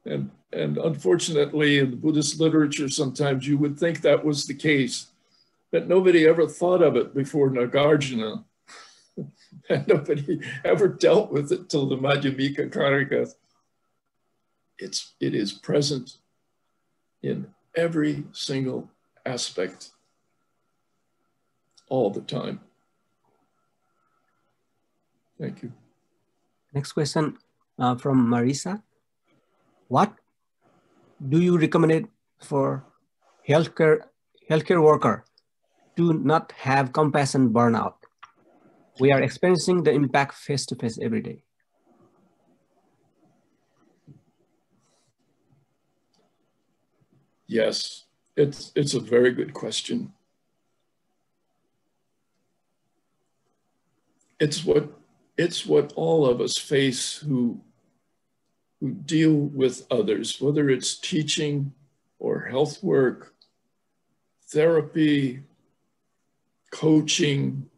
And unfortunately, in the Buddhist literature, sometimes you would think that was the case, that nobody ever thought of it before Nagarjuna. And nobody ever dealt with it till the Madhyamika Karika. It is present in every single aspect, all the time. Thank you. Next question from Marisa. What do you recommend for healthcare worker to not have compassion burnout? We are experiencing the impact face to face every day. Yes, it's a very good question. It's what all of us face who deal with others, whether it's teaching or health work, therapy, coaching.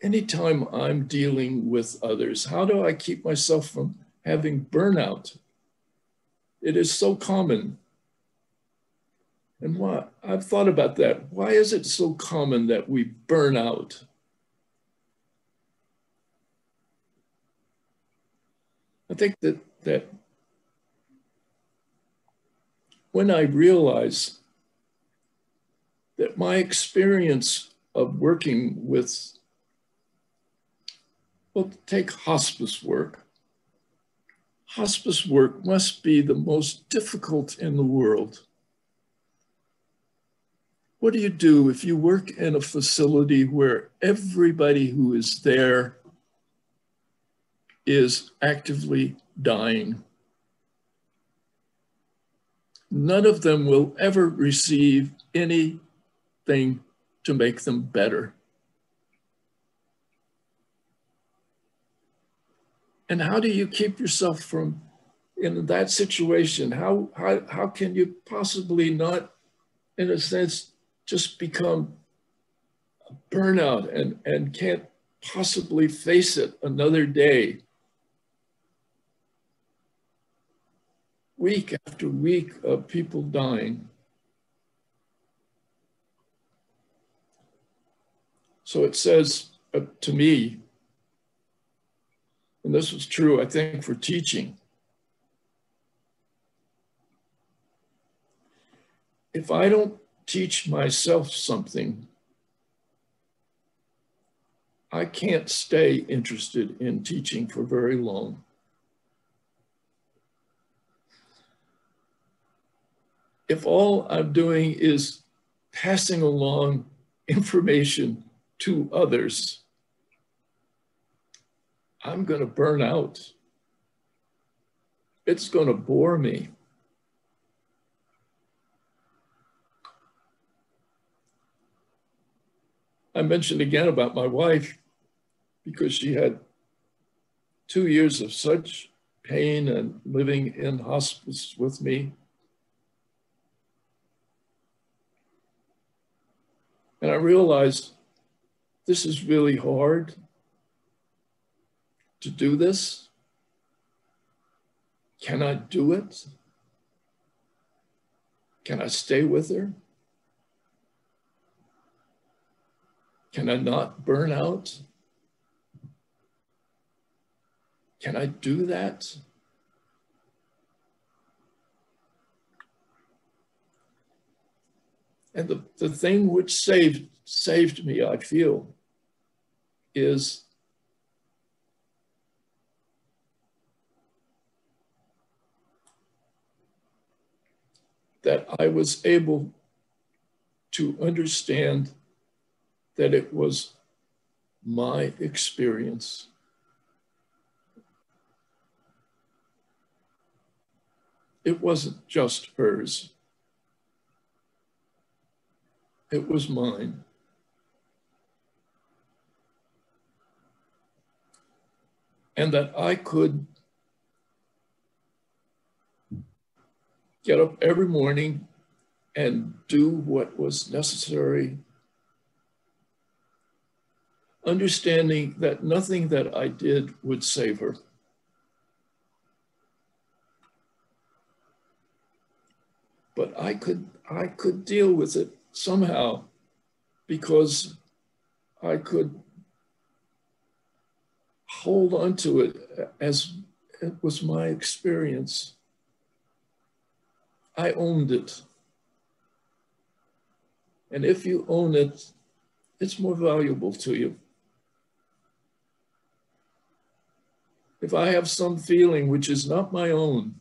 Anytime I'm dealing with others, how do I keep myself from having burnout? It is so common. And why? I've thought about that. Why is it so common that we burn out? I think that when I realize that my experience of working with, well, take hospice work. Hospice work must be the most difficult in the world. What do you do if you work in a facility where everybody who is there is actively dying? None of them will ever receive anything to make them better. And how do you keep yourself from, in that situation, how can you possibly not, in a sense, just become a burnout and can't possibly face it another day? Week after week of people dying. So it says to me, and this was true, I think, for teaching, if I don't teach myself something, I can't stay interested in teaching for very long. If all I'm doing is passing along information to others, I'm going to burn out. It's going to bore me. I mentioned again about my wife because she had 2 years of such pain and living in hospice with me. And I realized this is really hard to do this. Can I do it? Can I stay with her? Can I not burn out? Can I do that? And the thing which saved me, I feel, is that I was able to understand that it was my experience. It wasn't just hers. It was mine. And that I could get up every morning and do what was necessary, understanding that nothing that I did would save her. But I could deal with it somehow because I could hold on to it as it was my experience. I owned it. And if you own it, it's more valuable to you. If I have some feeling which is not my own,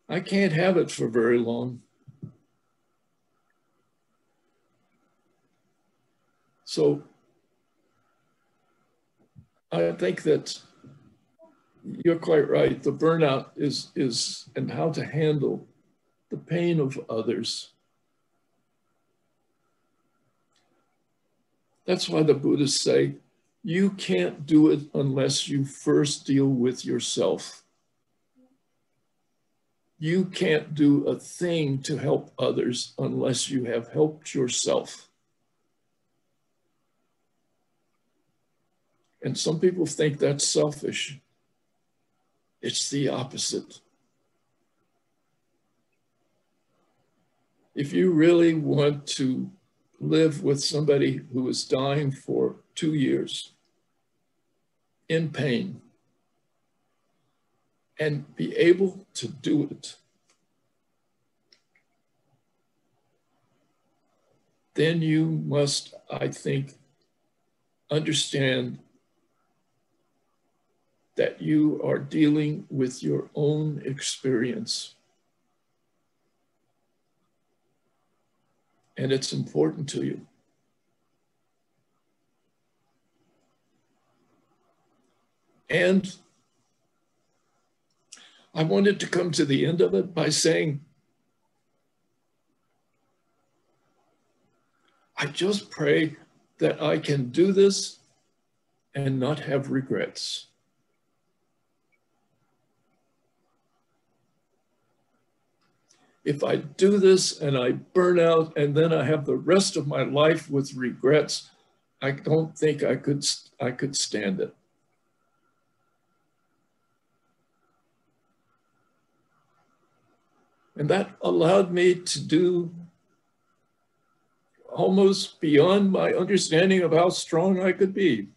I can't have it for very long. So I think that you're quite right. The burnout is and how to handle the pain of others. That's why the Buddhists say, you can't do it unless you first deal with yourself. You can't do a thing to help others unless you have helped yourself. And some people think that's selfish. It's the opposite. If you really want to live with somebody who is dying for 2 years in pain and be able to do it, then you must, I think, understand that you are dealing with your own experience. And it's important to you. And I wanted to come to the end of it by saying, I just pray that I can do this and not have regrets. if I do this and I burn out and then I have the rest of my life with regrets, I don't think I could stand it. And that allowed me to do almost beyond my understanding of how strong I could be.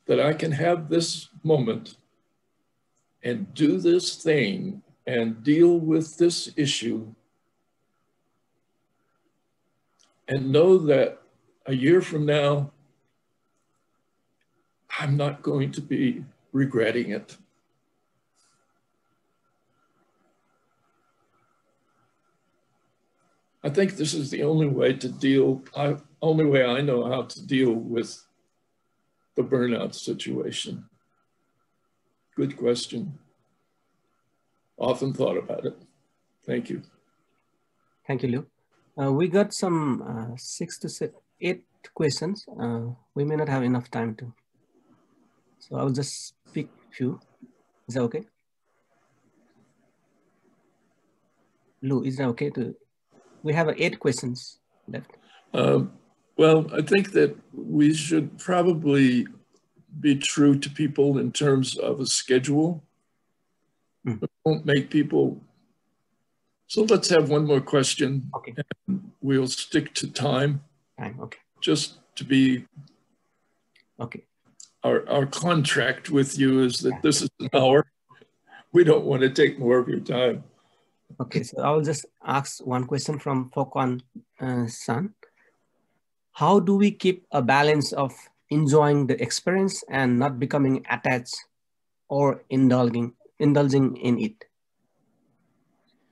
That I can have this moment and do this thing and deal with this issue and know that a year from now, I'm not going to be regretting it. I think this is the only way to deal, only way I know how to deal with the burnout situation. Good question. Often thought about it. Thank you. Thank you, Lou. We got some 6 to 8 questions. We may not have enough time to. So I'll just pick a few. Is that okay? Lou, is that okay to? We have 8 questions left. Well, I think that we should probably be true to people in terms of a schedule. We won't make people. So let's have one more question. Okay. And we'll stick to time. Okay. Just to be. Okay. Our contract with you is that this is an hour. We don't want to take more of your time. Okay, so I'll just ask one question from Fokwan San. How do we keep a balance of enjoying the experience and not becoming attached or indulging in it?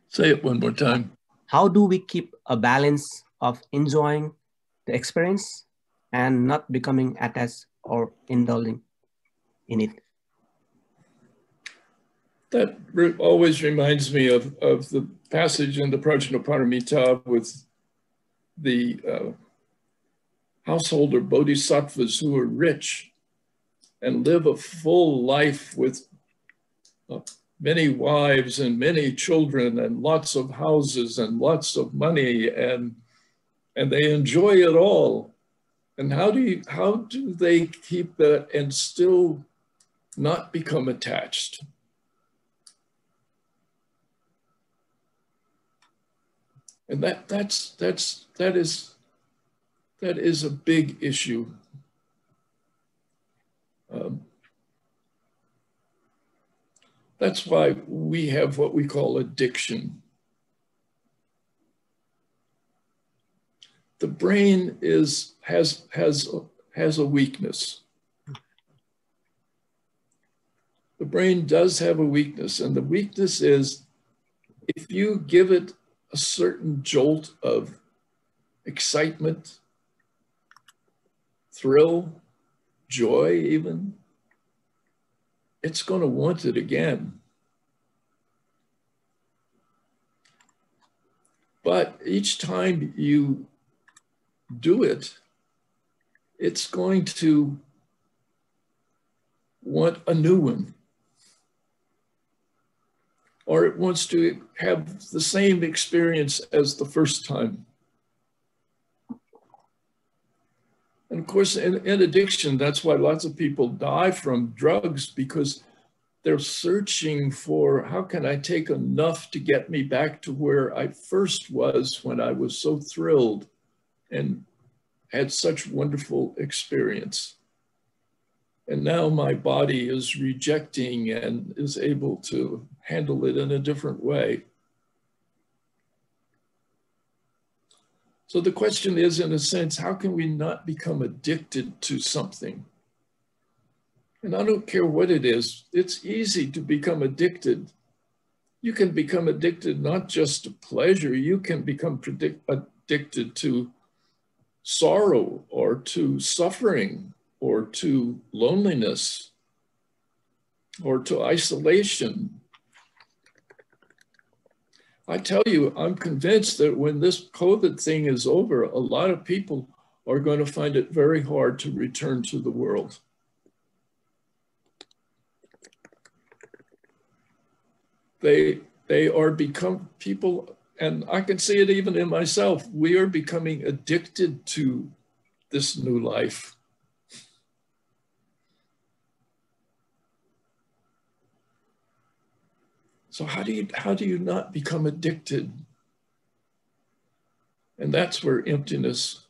Say it one more time. How do we keep a balance of enjoying the experience and not becoming attached or indulging in it? That always reminds me of the passage in the Prajnaparamita with the householder bodhisattvas who are rich and live a full life with many wives and many children and lots of houses and lots of money, and they enjoy it all. And how do they keep that and still not become attached? And that is a big issue. That's why we have what we call addiction. The brain has a weakness. The brain does have a weakness, and the weakness is if you give it a certain jolt of excitement, thrill, joy even, it's going to want it again. But each time you do it, it's going to want a new one. Or it wants to have the same experience as the first time. And of course, in addiction, that's why lots of people die from drugs, because they're searching for, how can I take enough to get me back to where I first was when I was so thrilled and had such wonderful experience. And now my body is rejecting and is able to handle it in a different way. So the question is, in a sense, how can we not become addicted to something? And I don't care what it is, it's easy to become addicted. You can become addicted not just to pleasure, you can become addicted to sorrow or to suffering or to loneliness or to isolation. I tell you, I'm convinced that when this COVID thing is over, a lot of people are going to find it very hard to return to the world. they are become people, and I can see it even in myself. We are becoming addicted to this new life. So how do you not become addicted? And that's where emptiness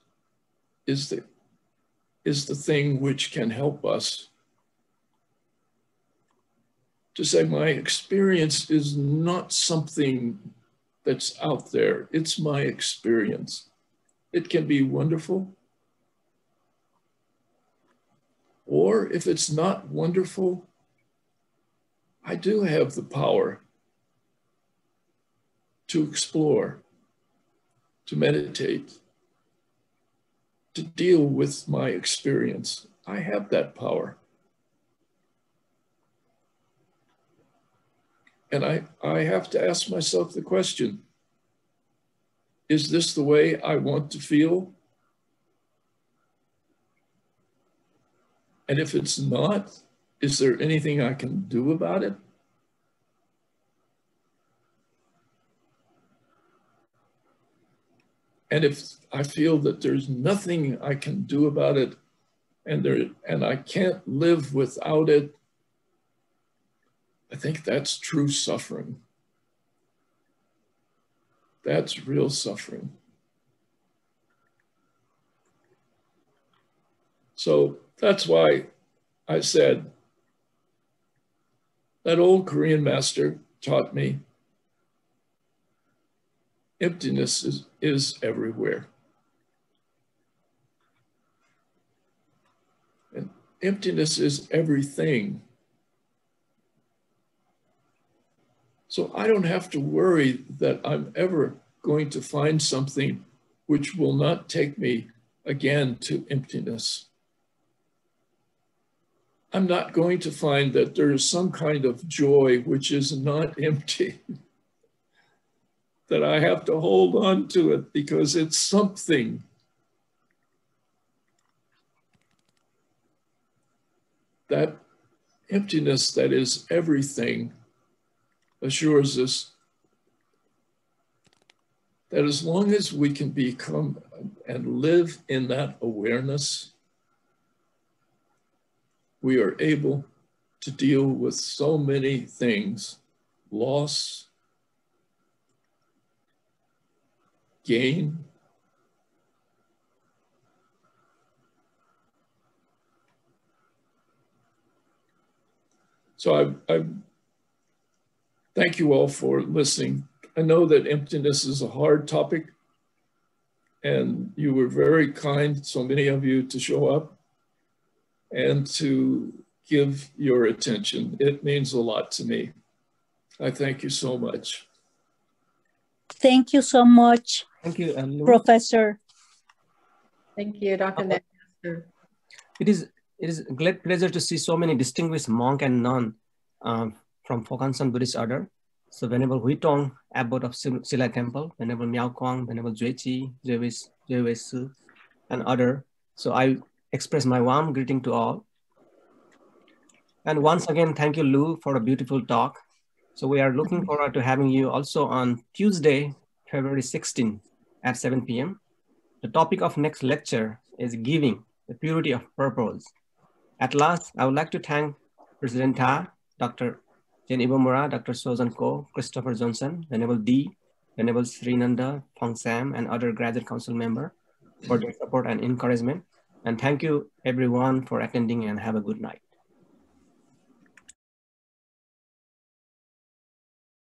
is the thing which can help us to say, my experience is not something that's out there. It's my experience. It can be wonderful. Or if it's not wonderful, I do have the power to explore, to meditate, to deal with my experience. I have that power. And I have to ask myself the question, is this the way I want to feel? And if it's not, is there anything I can do about it? And if I feel that there's nothing I can do about it, and I can't live without it, I think that's true suffering. That's real suffering. So that's why I said that old Korean master taught me emptiness is everywhere. And emptiness is everything. So I don't have to worry that I'm ever going to find something which will not take me again to emptiness. I'm not going to find that there is some kind of joy which is not empty, that I have to hold on to it because it's something. That emptiness that is everything assures us that as long as we can become and live in that awareness, we are able to deal with so many things: loss, gain, so I thank you all for listening. I know that emptiness is a hard topic, and you were very kind, so many of you, to show up and to give your attention. It means a lot to me. I thank you so much. Thank you so much, Thank you, Professor. Thank you, Dr. Lancaster. It is a great pleasure to see so many distinguished monk and nun from Fokansan Buddhist order. So Venerable Huitong, abbot of Silai Temple, Venerable Miao Kwang, Venerable Juechi, Jue Su, and other. So I express my warm greeting to all. And once again, thank you, Lou, for a beautiful talk. So we are looking forward to having you also on Tuesday, February 16 at 7 p.m. The topic of next lecture is giving, the purity of purpose. At last, I would like to thank President Ta, Dr. Jane Ibomura, Dr. Sozan Ko, Christopher Johnson, Venerable D, Venerable Srinanda, Fong Sam, and other graduate council members for their support and encouragement. And thank you everyone for attending, and have a good night.